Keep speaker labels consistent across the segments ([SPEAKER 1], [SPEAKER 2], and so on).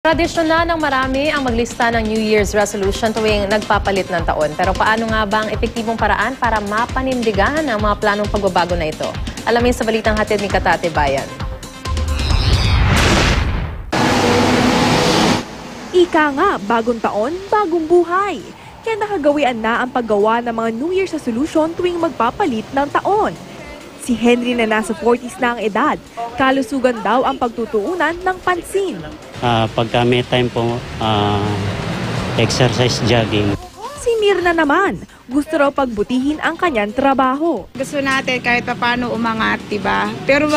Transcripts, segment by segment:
[SPEAKER 1] Tradisyon na ng marami ang maglista ng New Year's resolution tuwing nagpapalit ng taon. Pero paano nga ba ang epektibong paraan para mapanindigan ang mga planong pagbabago na ito? Alamin sa balitang hatid ni Katate Bayan.
[SPEAKER 2] Ika nga, bagong taon, bagong buhay. Kaya nakagawian na ang paggawa ng mga New Year's resolution tuwing magpapalit ng taon. Si Henry na nasa 40s na ang edad, kalusugan daw ang pagtutuunan ng pansin.
[SPEAKER 3] Pagka may time po, exercise, jogging.
[SPEAKER 2] Si Mirna naman, gusto raw pagbutihin ang kanyang trabaho.
[SPEAKER 4] Gusto natin kahit paano umangat, diba? Pero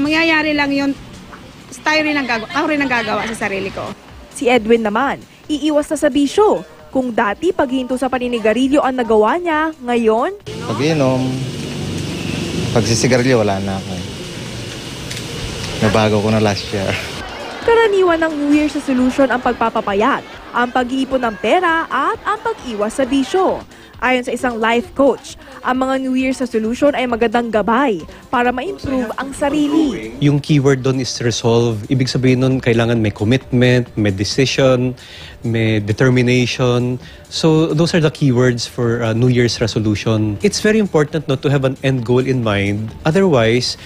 [SPEAKER 4] mangyayari lang yun, ako rin ang gagawa sa sarili ko.
[SPEAKER 2] Si Edwin naman, iiwas na sa bisyo. Kung dati paghinto sa paninigarilyo ang nagawa niya, ngayon...
[SPEAKER 5] Pag-inom, pagsisigarilyo, wala na ako. Nabago ko na last year.
[SPEAKER 2] Karaniwan ng New Year's resolution ang pagpapapayat, ang pag-iipon ng pera at ang pag-iwas sa bisyo. Ayon sa isang life coach, ang mga New Year's resolution ay magandang gabay para ma-improve ang sarili.
[SPEAKER 6] Yung keyword doon is resolve. Ibig sabihin nun, kailangan may commitment, may decision, may determination. So those are the keywords for New Year's resolution. It's very important to have an end goal in mind. Otherwise,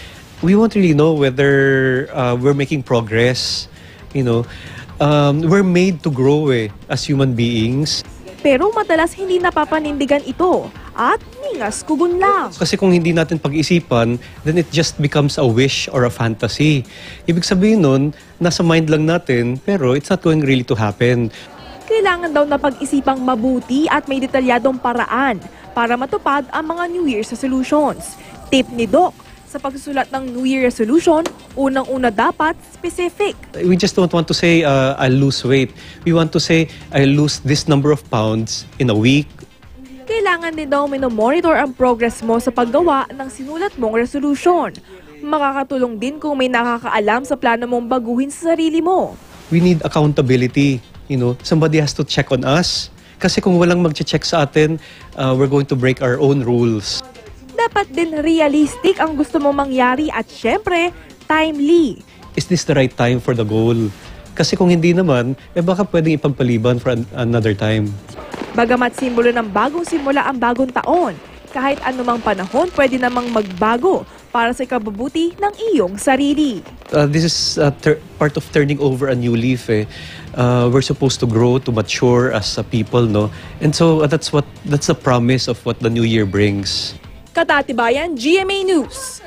[SPEAKER 6] we won't really know whether we're making progress. We're made to grow as human beings.
[SPEAKER 2] Pero madalas hindi napapanindigan ito at ningas kugun lang.
[SPEAKER 6] Kasi kung hindi natin pag-isipan, then it just becomes a wish or a fantasy. Ibig sabihin nun, nasa mind lang natin, pero it's not going really to happen.
[SPEAKER 2] Kailangan daw na pag-isipang mabuti at may detalyadong paraan para matupad ang mga New Year's resolutions. Tip ni Doc, sa pagsusulat ng New Year resolution, unang-una dapat specific.
[SPEAKER 6] We just don't want to say, I'll lose weight. We want to say, I'll lose this number of pounds in a week.
[SPEAKER 2] Kailangan din daw minomonitor ang progress mo sa paggawa ng sinulat mong resolution. Makakatulong din kung may nakakaalam sa plano mong baguhin sa sarili mo.
[SPEAKER 6] We need accountability. Somebody has to check on us. Kasi kung walang mag-check sa atin, we're going to break our own rules.
[SPEAKER 2] Dapat din realistic ang gusto mong mangyari at syempre, timely.
[SPEAKER 6] Is this the right time for the goal? Kasi kung hindi naman, baka pwedeng ipagpaliban for another time.
[SPEAKER 2] Bagamat simbolo ng bagong simula ang bagong taon, kahit anumang panahon pwede namang magbago para sa ikabubuti ng iyong sarili.
[SPEAKER 6] This is part of turning over a new leaf. We're supposed to grow, to mature as a people, no? And so that's the promise of what the new year brings.
[SPEAKER 2] Katate Bayan, GMA News.